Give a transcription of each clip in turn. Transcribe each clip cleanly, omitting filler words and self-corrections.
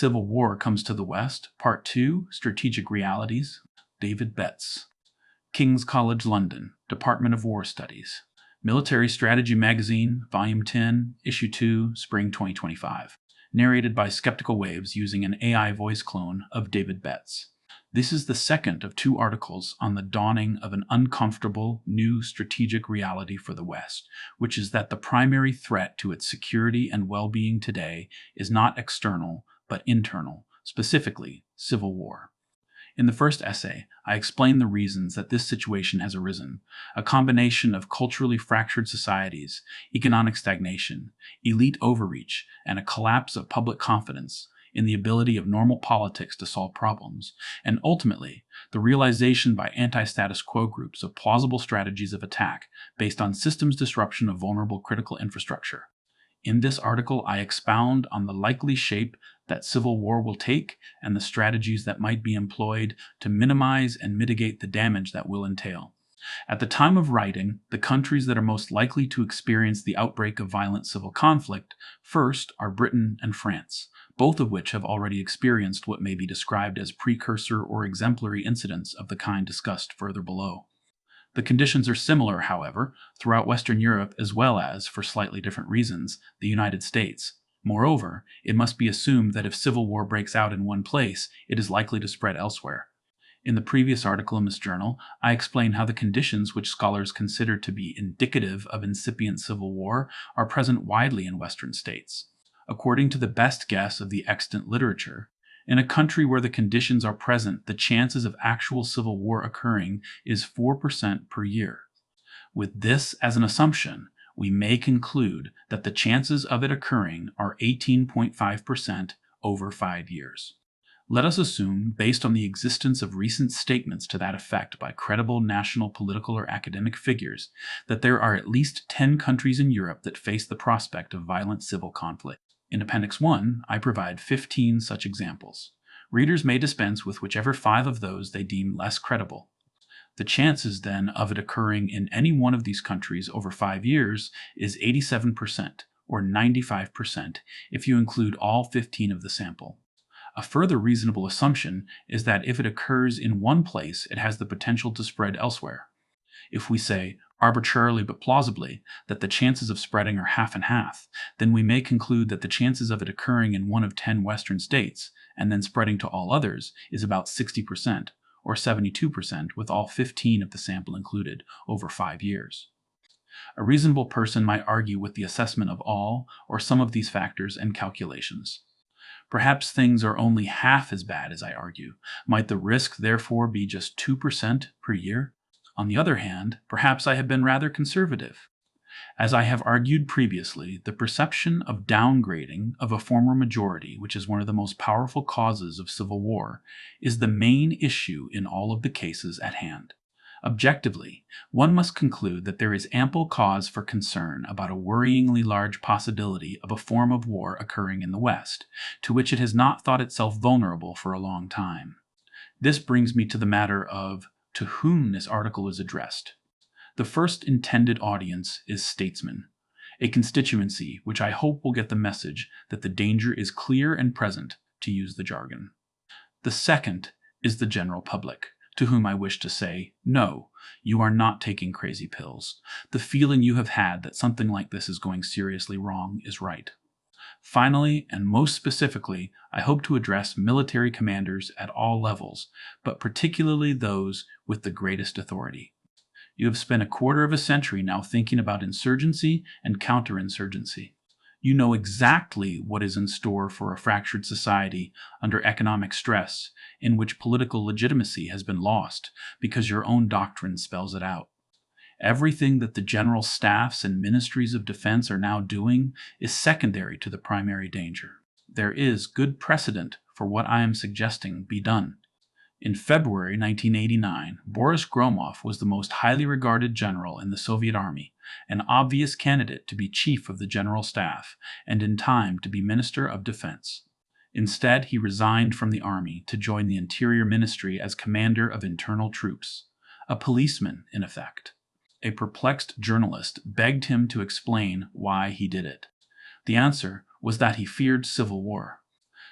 Civil War Comes to the West, Part 2, Strategic Realities, David Betz. King's College London, Department of War Studies. Military Strategy Magazine, Volume 10, Issue 2, Spring 2025. Narrated by Skeptical Waves using an AI voice clone of David Betz. This is the second of 2 articles on the dawning of an uncomfortable new strategic reality for the West, which is that the primary threat to its security and well-being today is not external, but internal, specifically civil war. In the first essay, I explain the reasons that this situation has arisen, a combination of culturally fractured societies, economic stagnation, elite overreach, and a collapse of public confidence in the ability of normal politics to solve problems, and ultimately, the realization by anti-status quo groups of plausible strategies of attack based on systems disruption of vulnerable critical infrastructure. In this article, I expound on the likely shape that civil war will take and the strategies that might be employed to minimize and mitigate the damage that will entail. At the time of writing, the countries that are most likely to experience the outbreak of violent civil conflict first are Britain and France, both of which have already experienced what may be described as precursor or exemplary incidents of the kind discussed further below. The conditions are similar, however, throughout Western Europe as well as, for slightly different reasons, the United States. Moreover, it must be assumed that if civil war breaks out in one place, it is likely to spread elsewhere. In the previous article in this journal, I explain how the conditions which scholars consider to be indicative of incipient civil war are present widely in Western states. According to the best guess of the extant literature, in a country where the conditions are present, the chances of actual civil war occurring is 4% per year. With this as an assumption, we may conclude that the chances of it occurring are 18.5% over 5 years. Let us assume, based on the existence of recent statements to that effect by credible national political or academic figures, that there are at least 10 countries in Europe that face the prospect of violent civil conflict. In Appendix 1, I provide 15 such examples. Readers may dispense with whichever 5 of those they deem less credible. The chances, then, of it occurring in any one of these countries over 5 years is 87%, or 95%, if you include all 15 of the sample. A further reasonable assumption is that if it occurs in one place, it has the potential to spread elsewhere. If we say, arbitrarily but plausibly, that the chances of spreading are half and half, then we may conclude that the chances of it occurring in one of 10 Western states, and then spreading to all others, is about 60%, or 72% with all 15 of the sample included, over 5 years. A reasonable person might argue with the assessment of all or some of these factors and calculations. Perhaps things are only half as bad as I argue. Might the risk therefore be just 2% per year? On the other hand, perhaps I have been rather conservative. As I have argued previously, the perception of downgrading of a former majority, which is one of the most powerful causes of civil war, is the main issue in all of the cases at hand. Objectively, one must conclude that there is ample cause for concern about a worryingly large possibility of a form of war occurring in the West, to which it has not thought itself vulnerable for a long time. This brings me to the matter of to whom this article is addressed. The first intended audience is statesmen, a constituency which I hope will get the message that the danger is clear and present, to use the jargon. The second is the general public, to whom I wish to say, no, you are not taking crazy pills. The feeling you have had that something like this is going seriously wrong is right. Finally, and most specifically, I hope to address military commanders at all levels, but particularly those with the greatest authority. You have spent a quarter of a century now thinking about insurgency and counterinsurgency. You know exactly what is in store for a fractured society under economic stress, in which political legitimacy has been lost because your own doctrine spells it out. Everything that the general staffs and ministries of defense are now doing is secondary to the primary danger. There is good precedent for what I am suggesting be done. In February 1989, Boris Gromov was the most highly regarded general in the Soviet Army, an obvious candidate to be chief of the general staff, and in time to be Minister of Defense. Instead, he resigned from the army to join the Interior Ministry as commander of internal troops, a policeman in effect. A perplexed journalist begged him to explain why he did it. The answer was that he feared civil war.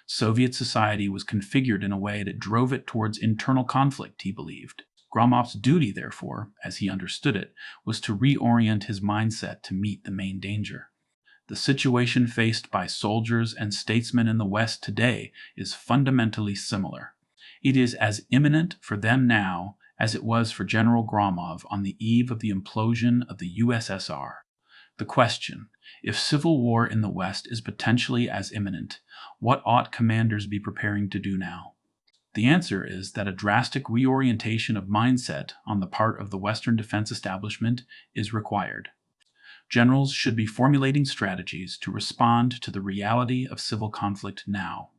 Soviet society was configured in a way that drove it towards internal conflict, he believed. Gromov's duty, therefore, as he understood it, was to reorient his mindset to meet the main danger. The situation faced by soldiers and statesmen in the West today is fundamentally similar. It is as imminent for them now as it was for General Gromov on the eve of the implosion of the USSR. The question, if civil war in the West is potentially as imminent, what ought commanders be preparing to do now? The answer is that a drastic reorientation of mindset on the part of the Western defense establishment is required. Generals should be formulating strategies to respond to the reality of civil conflict now.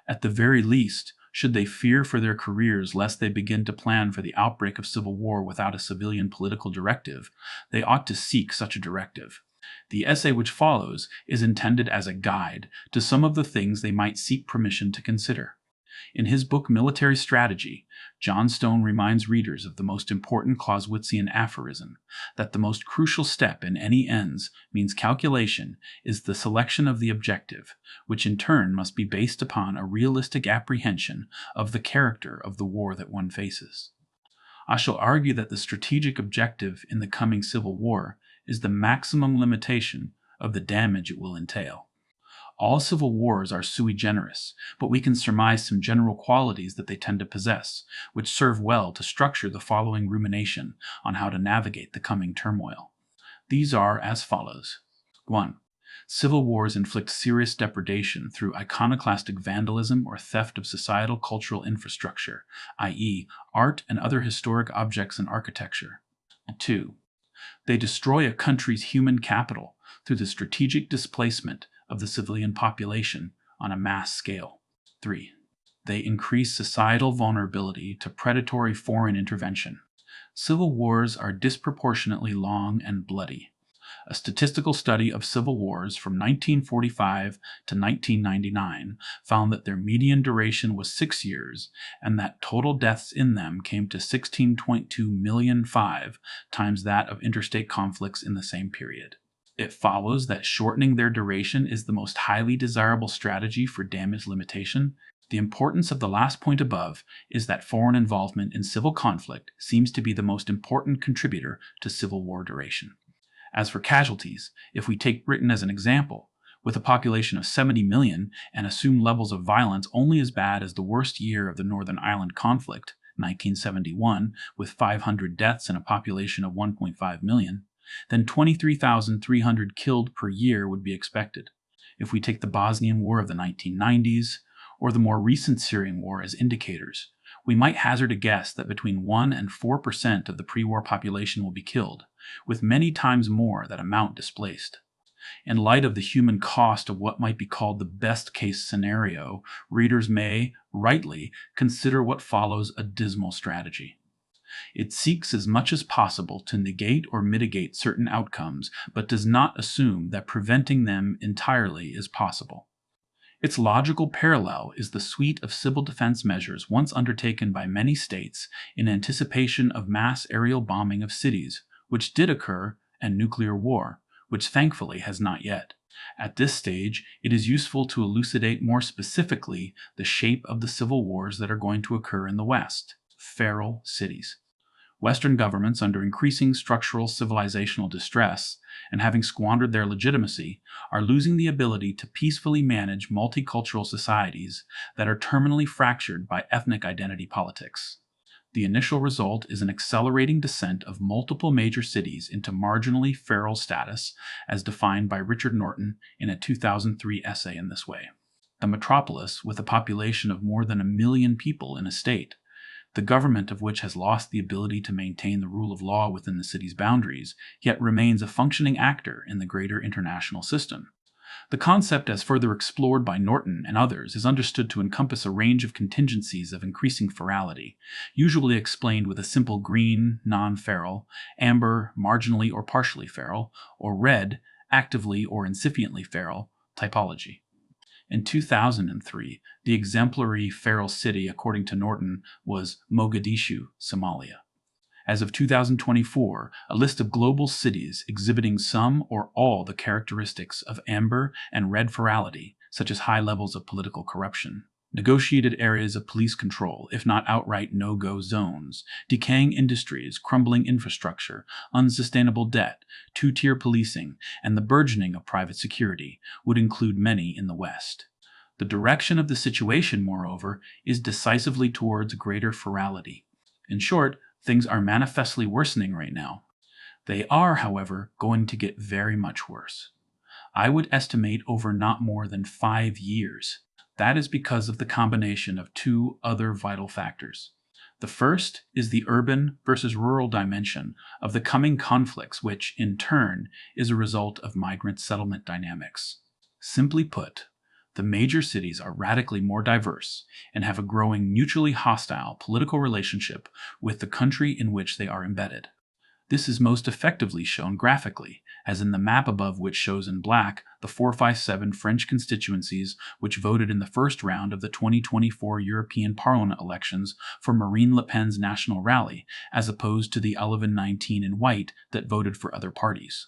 At the very least, should they fear for their careers lest they begin to plan for the outbreak of civil war without a civilian political directive, they ought to seek such a directive. The essay which follows is intended as a guide to some of the things they might seek permission to consider. In his book Military Strategy, John Stone reminds readers of the most important Clausewitzian aphorism, that the most crucial step in any ends means calculation is the selection of the objective, which in turn must be based upon a realistic apprehension of the character of the war that one faces. I shall argue that the strategic objective in the coming civil war is the maximum limitation of the damage it will entail. All civil wars are sui generis, but we can surmise some general qualities that they tend to possess, which serve well to structure the following rumination on how to navigate the coming turmoil. These are as follows. 1. Civil wars inflict serious depredation through iconoclastic vandalism or theft of societal cultural infrastructure, i.e., art and other historic objects and architecture. 2. They destroy a country's human capital through the strategic displacement of the civilian population on a mass scale. 3. They increase societal vulnerability to predatory foreign intervention. Civil wars are disproportionately long and bloody. A statistical study of civil wars from 1945 to 1999 found that their median duration was 6 years and that total deaths in them came to 16.2 million times that of interstate conflicts in the same period. It follows that shortening their duration is the most highly desirable strategy for damage limitation. The importance of the last point above is that foreign involvement in civil conflict seems to be the most important contributor to civil war duration. As for casualties, if we take Britain as an example, with a population of 70 million and assume levels of violence only as bad as the worst year of the Northern Ireland conflict, 1971, with 500 deaths and a population of 1.5 million, then 23,300 killed per year would be expected. If we take the Bosnian War of the 1990s, or the more recent Syrian war as indicators, we might hazard a guess that between 1 and 4% of the pre-war population will be killed, with many times more that amount displaced. In light of the human cost of what might be called the best-case scenario, readers may, rightly, consider what follows a dismal strategy. It seeks as much as possible to negate or mitigate certain outcomes, but does not assume that preventing them entirely is possible. Its logical parallel is the suite of civil defense measures once undertaken by many states in anticipation of mass aerial bombing of cities, which did occur, and nuclear war, which thankfully has not yet. At this stage, it is useful to elucidate more specifically the shape of the civil wars that are going to occur in the West. Feral cities. Western governments, under increasing structural civilizational distress, and having squandered their legitimacy, are losing the ability to peacefully manage multicultural societies that are terminally fractured by ethnic identity politics. The initial result is an accelerating descent of multiple major cities into marginally feral status, as defined by Richard Norton in a 2003 essay in this way. The metropolis, with a population of more than 1 million people in a state, the government of which has lost the ability to maintain the rule of law within the city's boundaries, yet remains a functioning actor in the greater international system. The concept, as further explored by Norton and others, is understood to encompass a range of contingencies of increasing ferality, usually explained with a simple green, non-feral, amber, marginally or partially feral, or red, actively or incipiently feral, typology. In 2003, the exemplary feral city, according to Norton, was Mogadishu, Somalia. As of 2024, a list of global cities exhibiting some or all the characteristics of amber and red ferality, such as high levels of political corruption, negotiated areas of police control, if not outright no-go zones, decaying industries, crumbling infrastructure, unsustainable debt, two-tier policing, and the burgeoning of private security would include many in the West. The direction of the situation, moreover, is decisively towards greater ferality. In short, things are manifestly worsening right now. They are, however, going to get very much worse. I would estimate over not more than 5 years. That is because of the combination of two other vital factors. The first is the urban versus rural dimension of the coming conflicts, which, in turn, is a result of migrant settlement dynamics. Simply put, the major cities are radically more diverse and have a growing mutually hostile political relationship with the country in which they are embedded. This is most effectively shown graphically, as in the map above, which shows in black the 457 French constituencies which voted in the first round of the 2024 European Parliament elections for Marine Le Pen's National Rally, as opposed to the 1119 in white that voted for other parties.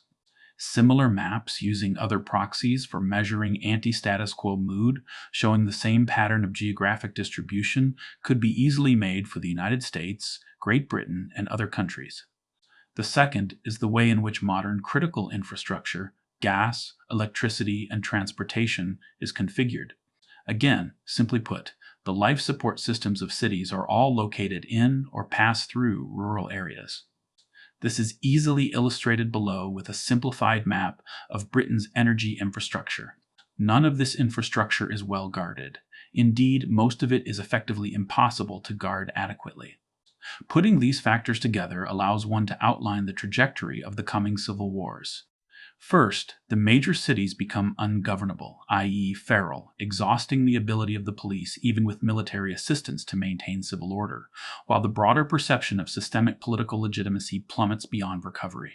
Similar maps using other proxies for measuring anti-status quo mood, showing the same pattern of geographic distribution, could be easily made for the United States, Great Britain, and other countries. The second is the way in which modern critical infrastructure, gas, electricity, and transportation, is configured. Again, simply put, the life support systems of cities are all located in or pass through rural areas. This is easily illustrated below with a simplified map of Britain's energy infrastructure. None of this infrastructure is well guarded. Indeed, most of it is effectively impossible to guard adequately. Putting these factors together allows one to outline the trajectory of the coming civil wars. First, the major cities become ungovernable, i.e. feral, exhausting the ability of the police, even with military assistance, to maintain civil order, while the broader perception of systemic political legitimacy plummets beyond recovery.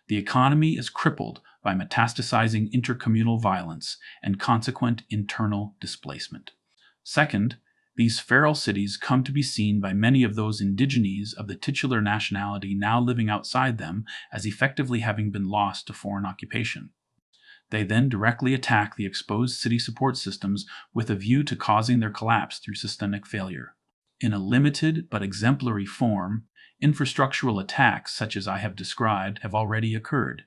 The economy is crippled by metastasizing intercommunal violence and consequent internal displacement. Second, these feral cities come to be seen by many of those indigenes of the titular nationality now living outside them as effectively having been lost to foreign occupation. They then directly attack the exposed city support systems with a view to causing their collapse through systemic failure. In a limited but exemplary form, infrastructural attacks such as I have described have already occurred.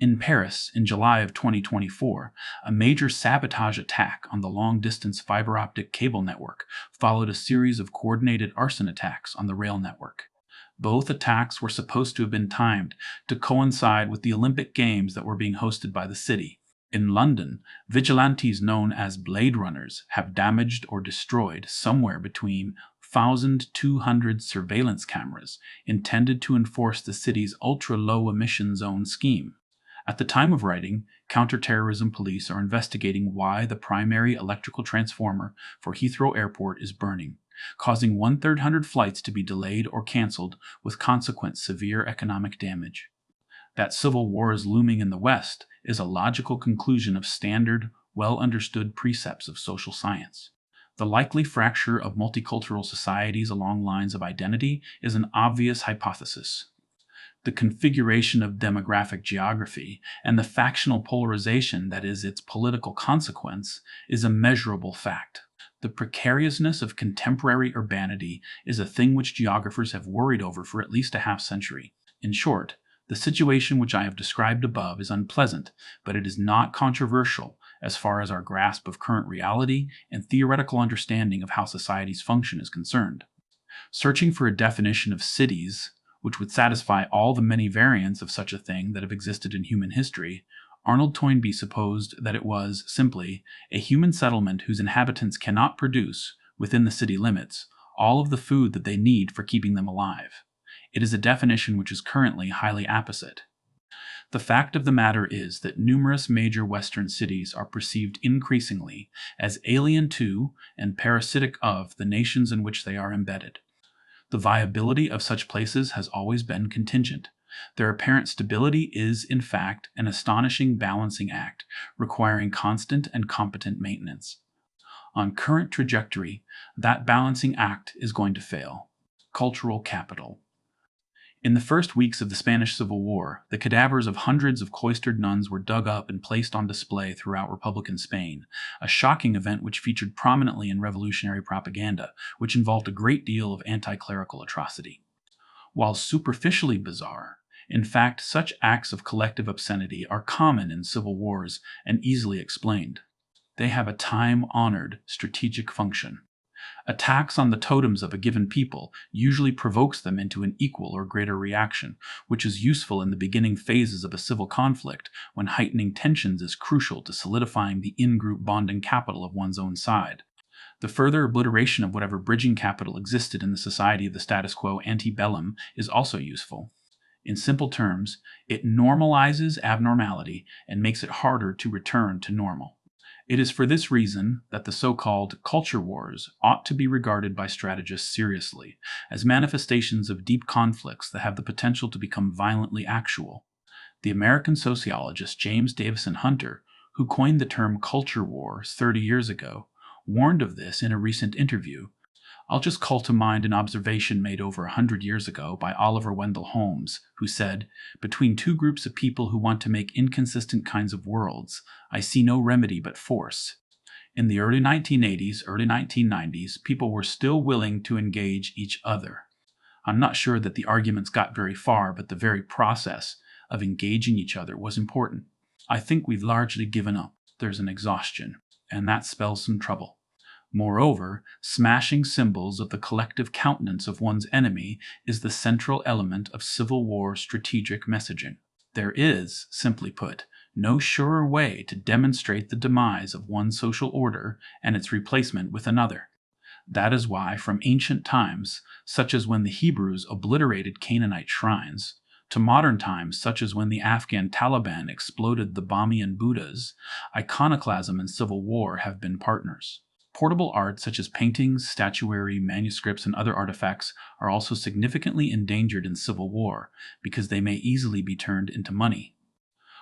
In Paris, in July of 2024, a major sabotage attack on the long-distance fiber-optic cable network followed a series of coordinated arson attacks on the rail network. Both attacks were supposed to have been timed to coincide with the Olympic Games that were being hosted by the city. In London, vigilantes known as Blade Runners have damaged or destroyed somewhere between 1,200 surveillance cameras intended to enforce the city's ultra-low emission zone scheme. At the time of writing, counterterrorism police are investigating why the primary electrical transformer for Heathrow Airport is burning, causing 1,300 flights to be delayed or canceled with consequent severe economic damage. That civil war is looming in the West is a logical conclusion of standard, well-understood precepts of social science. The likely fracture of multicultural societies along lines of identity is an obvious hypothesis. The configuration of demographic geography and the factional polarization that is its political consequence is a measurable fact. The precariousness of contemporary urbanity is a thing which geographers have worried over for at least a half-century. In short, the situation which I have described above is unpleasant, but it is not controversial as far as our grasp of current reality and theoretical understanding of how societies function is concerned. Searching for a definition of cities which would satisfy all the many variants of such a thing that have existed in human history, Arnold Toynbee supposed that it was, simply, a human settlement whose inhabitants cannot produce, within the city limits, all of the food that they need for keeping them alive. It is a definition which is currently highly apposite. The fact of the matter is that numerous major Western cities are perceived increasingly as alien to and parasitic of the nations in which they are embedded. The viability of such places has always been contingent. Their apparent stability is, in fact, an astonishing balancing act, requiring constant and competent maintenance. On current trajectory, that balancing act is going to fail. Cultural capital. In the first weeks of the Spanish Civil War, the cadavers of hundreds of cloistered nuns were dug up and placed on display throughout Republican Spain, a shocking event which featured prominently in revolutionary propaganda, which involved a great deal of anti-clerical atrocity. While superficially bizarre, in fact, such acts of collective obscenity are common in civil wars and easily explained. They have a time-honored strategic function. Attacks on the totems of a given people usually provokes them into an equal or greater reaction, which is useful in the beginning phases of a civil conflict when heightening tensions is crucial to solidifying the in-group bonding capital of one's own side. The further obliteration of whatever bridging capital existed in the society of the status quo ante bellum is also useful. In simple terms, it normalizes abnormality and makes it harder to return to normal. It is for this reason that the so-called culture wars ought to be regarded by strategists seriously, as manifestations of deep conflicts that have the potential to become violently actual. The American sociologist James Davison Hunter, who coined the term culture wars 30 years ago, warned of this in a recent interview. I'll just call to mind an observation made over 100 years ago by Oliver Wendell Holmes, who said, "Between two groups of people who want to make inconsistent kinds of worlds, I see no remedy but force." In the early 1980s, early 1990s, people were still willing to engage each other. I'm not sure that the arguments got very far, but the very process of engaging each other was important. I think we've largely given up. There's an exhaustion, and that spells some trouble. Moreover, smashing symbols of the collective countenance of one's enemy is the central element of Civil War strategic messaging. There is, simply put, no surer way to demonstrate the demise of one social order and its replacement with another. That is why, from ancient times, such as when the Hebrews obliterated Canaanite shrines, to modern times, such as when the Afghan Taliban exploded the Bamiyan Buddhas, iconoclasm and civil war have been partners. Portable art such as paintings, statuary, manuscripts, and other artifacts are also significantly endangered in civil war because they may easily be turned into money.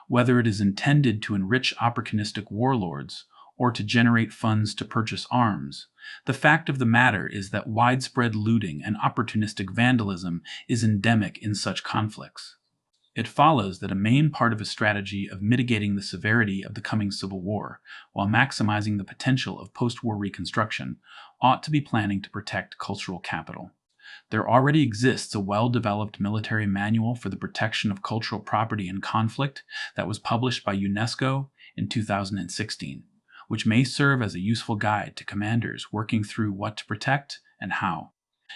Whether it is intended to enrich opportunistic warlords or to generate funds to purchase arms, the fact of the matter is that widespread looting and opportunistic vandalism is endemic in such conflicts. It follows that a main part of a strategy of mitigating the severity of the coming civil war, while maximizing the potential of post-war reconstruction, ought to be planning to protect cultural capital. There already exists a well-developed military manual for the protection of cultural property in conflict that was published by UNESCO in 2016, which may serve as a useful guide to commanders working through what to protect and how.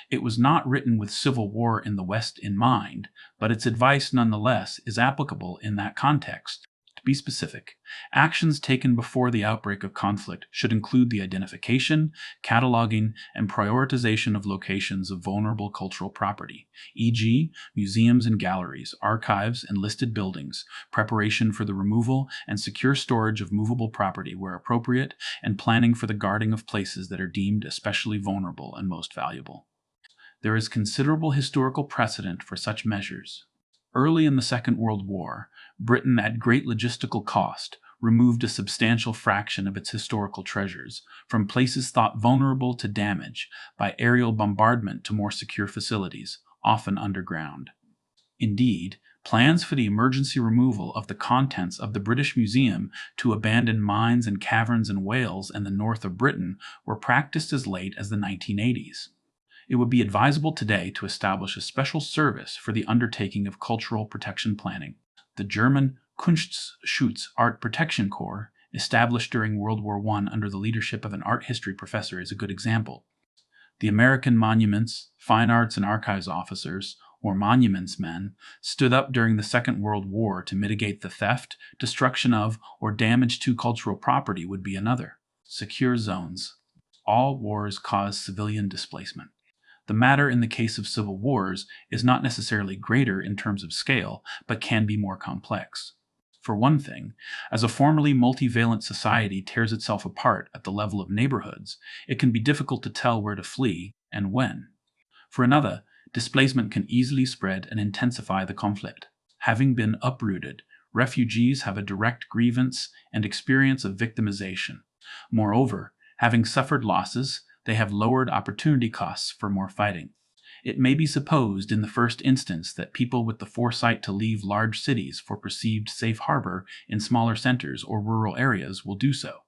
It was not written with civil war in the West in mind, but its advice nonetheless is applicable in that context. To be specific, actions taken before the outbreak of conflict should include the identification, cataloging, and prioritization of locations of vulnerable cultural property, e.g., museums and galleries, archives, and listed buildings, preparation for the removal and secure storage of movable property where appropriate, and planning for the guarding of places that are deemed especially vulnerable and most valuable. There is considerable historical precedent for such measures. Early in the Second World War, Britain, at great logistical cost, removed a substantial fraction of its historical treasures from places thought vulnerable to damage by aerial bombardment to more secure facilities, often underground. Indeed, plans for the emergency removal of the contents of the British Museum to abandoned mines and caverns in Wales and the north of Britain were practiced as late as the 1980s. It would be advisable today to establish a special service for the undertaking of cultural protection planning. The German Kunstschutz Art Protection Corps, established during World War I under the leadership of an art history professor, is a good example. The American Monuments, Fine Arts and Archives officers, or monuments men, stood up during the Second World War to mitigate the theft, destruction of, or damage to cultural property would be another. Secure zones. All wars cause civilian displacement. The matter in the case of civil wars is not necessarily greater in terms of scale, but can be more complex. For one thing, as a formerly multivalent society tears itself apart at the level of neighborhoods, it can be difficult to tell where to flee and when. For another, displacement can easily spread and intensify the conflict. Having been uprooted, refugees have a direct grievance and experience of victimization. Moreover, having suffered losses, they have lowered opportunity costs for more fighting. It may be supposed in the first instance that people with the foresight to leave large cities for perceived safe harbor in smaller centers or rural areas will do so.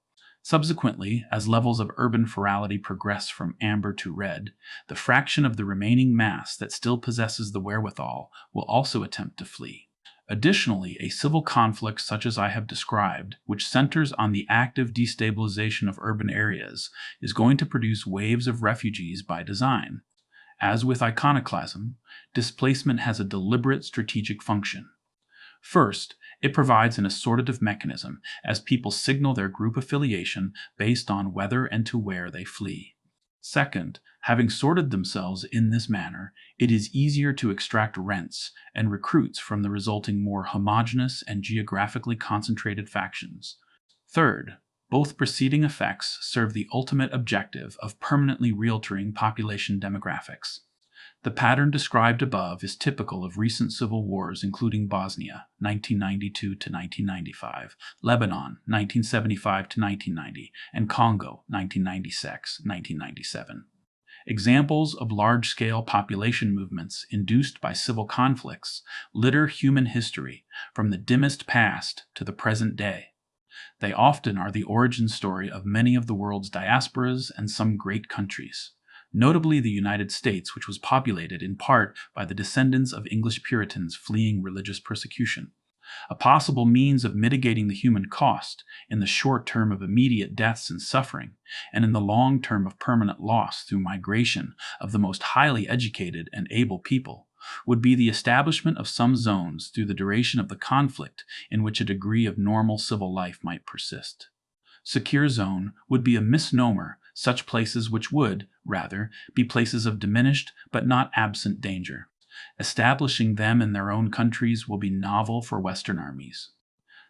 Subsequently, as levels of urban virality progress from amber to red, the fraction of the remaining mass that still possesses the wherewithal will also attempt to flee. Additionally, a civil conflict such as I have described, which centers on the active destabilization of urban areas, is going to produce waves of refugees by design. As with iconoclasm, displacement has a deliberate strategic function. First, it provides an assortative mechanism as people signal their group affiliation based on whether and to where they flee. Second, having sorted themselves in this manner, it is easier to extract rents and recruits from the resulting more homogeneous and geographically concentrated factions. Third, both preceding effects serve the ultimate objective of permanently realtering population demographics. The pattern described above is typical of recent civil wars including Bosnia, 1992 to 1995, Lebanon, 1975 to 1990, and Congo, 1996-1997. Examples of large-scale population movements induced by civil conflicts litter human history from the dimmest past to the present day. They often are the origin story of many of the world's diasporas and some great countries, notably the United States, which was populated in part by the descendants of English Puritans fleeing religious persecution. A possible means of mitigating the human cost in the short term of immediate deaths and suffering, and in the long term of permanent loss through migration of the most highly educated and able people, would be the establishment of some zones through the duration of the conflict in which a degree of normal civil life might persist. Secure zone would be a misnomer, such places which would, rather, be places of diminished but not absent danger. Establishing them in their own countries will be novel for Western armies.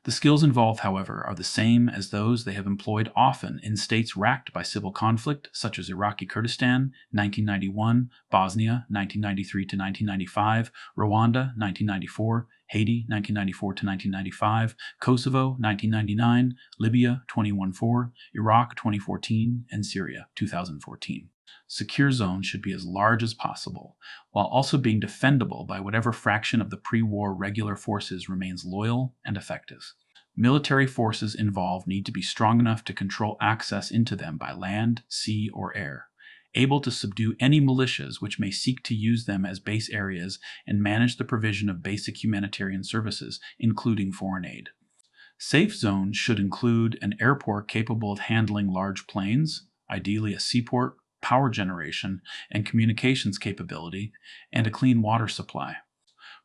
The skills involved, however, are the same as those they have employed often in states racked by civil conflict, such as Iraqi Kurdistan, 1991, Bosnia, 1993 to 1995, Rwanda, 1994, Haiti, 1994 to 1995, Kosovo, 1999, Libya, 2014, Iraq, 2014, and Syria, 2014. Secure zones should be as large as possible, while also being defendable by whatever fraction of the pre-war regular forces remains loyal and effective. Military forces involved need to be strong enough to control access into them by land, sea, or air, able to subdue any militias which may seek to use them as base areas and manage the provision of basic humanitarian services, including foreign aid. Safe zones should include an airport capable of handling large planes, ideally a seaport, power generation, and communications capability, and a clean water supply.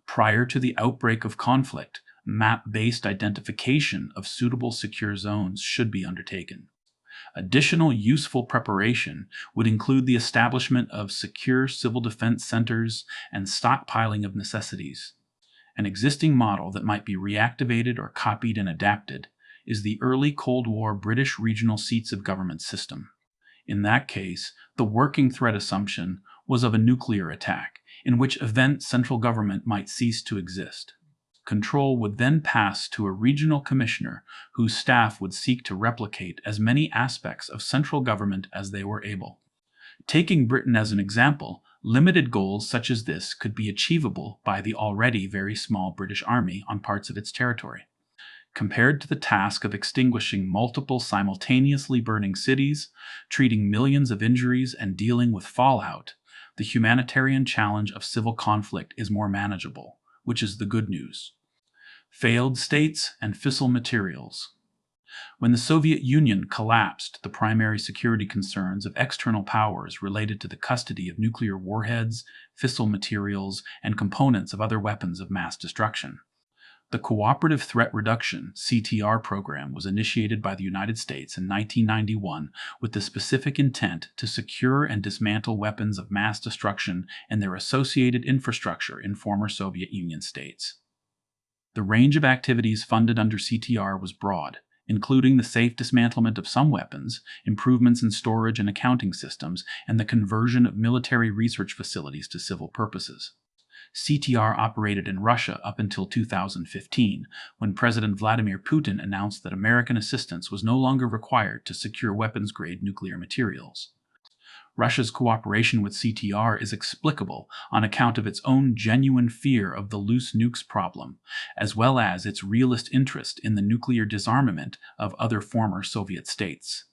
Prior to the outbreak of conflict, map-based identification of suitable secure zones should be undertaken. Additional useful preparation would include the establishment of secure civil defense centers and stockpiling of necessities. An existing model that might be reactivated or copied and adapted is the early Cold War British regional seats of government system. In that case, the working threat assumption was of a nuclear attack, in which event central government might cease to exist. Control would then pass to a regional commissioner whose staff would seek to replicate as many aspects of central government as they were able. Taking Britain as an example, limited goals such as this could be achievable by the already very small British Army on parts of its territory. Compared to the task of extinguishing multiple simultaneously burning cities, treating millions of injuries, and dealing with fallout, the humanitarian challenge of civil conflict is more manageable, which is the good news. Failed states and fissile materials. When the Soviet Union collapsed, the primary security concerns of external powers related to the custody of nuclear warheads, fissile materials, and components of other weapons of mass destruction. The Cooperative Threat Reduction (CTR) program was initiated by the United States in 1991 with the specific intent to secure and dismantle weapons of mass destruction and their associated infrastructure in former Soviet Union states. The range of activities funded under CTR was broad, including the safe dismantlement of some weapons, improvements in storage and accounting systems, and the conversion of military research facilities to civil purposes. CTR operated in Russia up until 2015, when President Vladimir Putin announced that American assistance was no longer required to secure weapons-grade nuclear materials. Russia's cooperation with CTR is explicable on account of its own genuine fear of the loose nukes problem, as well as its realist interest in the nuclear disarmament of other former Soviet states.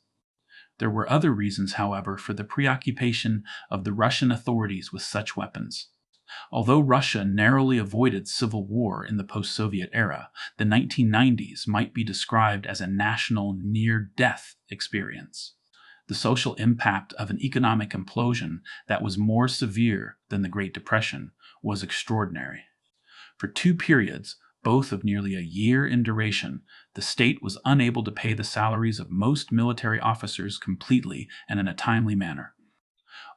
There were other reasons, however, for the preoccupation of the Russian authorities with such weapons. Although Russia narrowly avoided civil war in the post-Soviet era, the 1990s might be described as a national near-death experience. The social impact of an economic implosion that was more severe than the Great Depression was extraordinary. For 2 periods, both of nearly a year in duration, the state was unable to pay the salaries of most military officers completely and in a timely manner.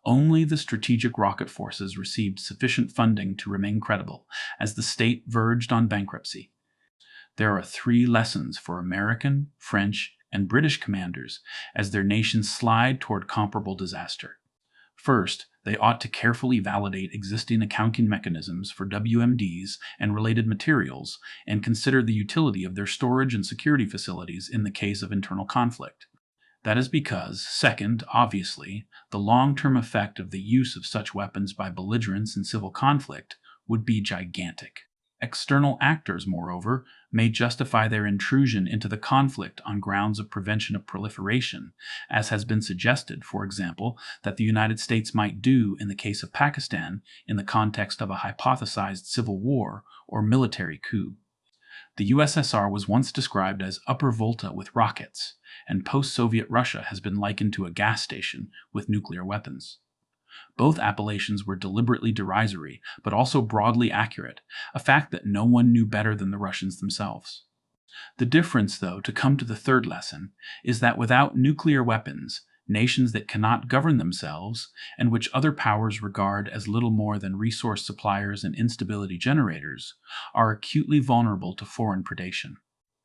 Only the strategic rocket forces received sufficient funding to remain credible, as the state verged on bankruptcy. There are 3 lessons for American, French, and British commanders as their nations slide toward comparable disaster. First, they ought to carefully validate existing accounting mechanisms for WMDs and related materials and consider the utility of their storage and security facilities in the case of internal conflict. That is because, second, obviously, the long-term effect of the use of such weapons by belligerents in civil conflict would be gigantic. External actors, moreover, may justify their intrusion into the conflict on grounds of prevention of proliferation, as has been suggested, for example, that the United States might do in the case of Pakistan in the context of a hypothesized civil war or military coup. The USSR was once described as upper volta with rockets, and post-Soviet Russia has been likened to a gas station with nuclear weapons. Both appellations were deliberately derisory, but also broadly accurate, a fact that no one knew better than the Russians themselves. The difference, though, to come to the third lesson, is that without nuclear weapons, nations that cannot govern themselves, and which other powers regard as little more than resource suppliers and instability generators, are acutely vulnerable to foreign predation.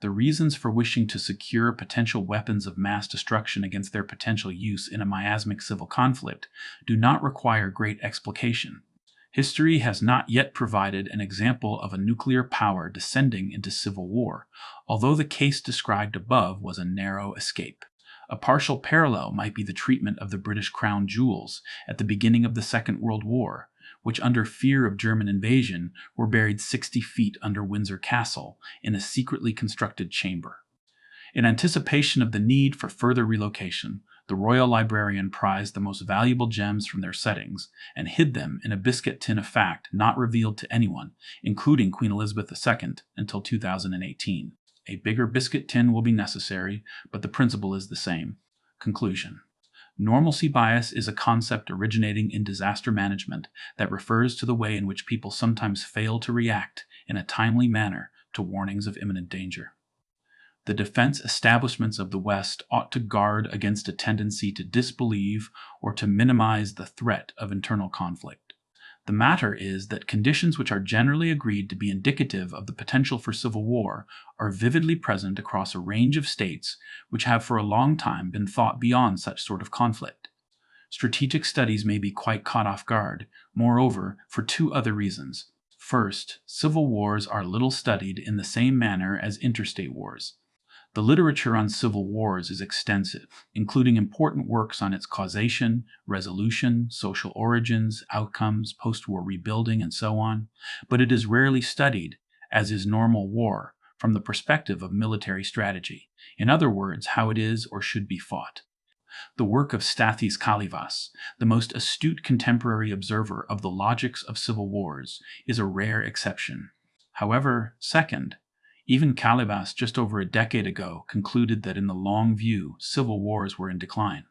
The reasons for wishing to secure potential weapons of mass destruction against their potential use in a miasmic civil conflict do not require great explication. History has not yet provided an example of a nuclear power descending into civil war, although the case described above was a narrow escape. A partial parallel might be the treatment of the British crown jewels at the beginning of the Second World War, which under fear of German invasion were buried 60 feet under Windsor Castle in a secretly constructed chamber. In anticipation of the need for further relocation, the royal librarian prized the most valuable gems from their settings and hid them in a biscuit tin of fact not revealed to anyone, including Queen Elizabeth II, until 2018. A bigger biscuit tin will be necessary, but the principle is the same. Conclusion. Normalcy bias is a concept originating in disaster management that refers to the way in which people sometimes fail to react in a timely manner to warnings of imminent danger. The defense establishments of the West ought to guard against a tendency to disbelieve or to minimize the threat of internal conflict. The matter is that conditions which are generally agreed to be indicative of the potential for civil war are vividly present across a range of states which have for a long time been thought beyond such sort of conflict. Strategic studies may be quite caught off guard, moreover, for 2 other reasons. First, civil wars are little studied in the same manner as interstate wars. The literature on civil wars is extensive, including important works on its causation, resolution, social origins, outcomes, post-war rebuilding, and so on, but it is rarely studied, as is normal war, from the perspective of military strategy, in other words, how it is or should be fought. The work of Stathis Kalyvas, the most astute contemporary observer of the logics of civil wars, is a rare exception. However, second, even Kalyvas just over a decade ago concluded that in the long view, civil wars were in decline.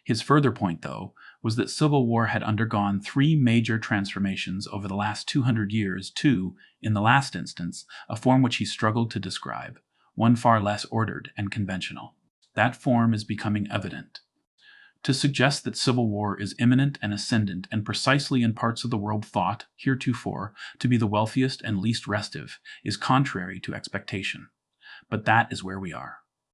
His further point, though, was that civil war had undergone 3 major transformations over the last 200 years to, in the last instance, a form which he struggled to describe, one far less ordered and conventional. That form is becoming evident. To suggest that civil war is imminent and ascendant and precisely in parts of the world thought, heretofore, to be the wealthiest and least restive is contrary to expectation. But that is where we are.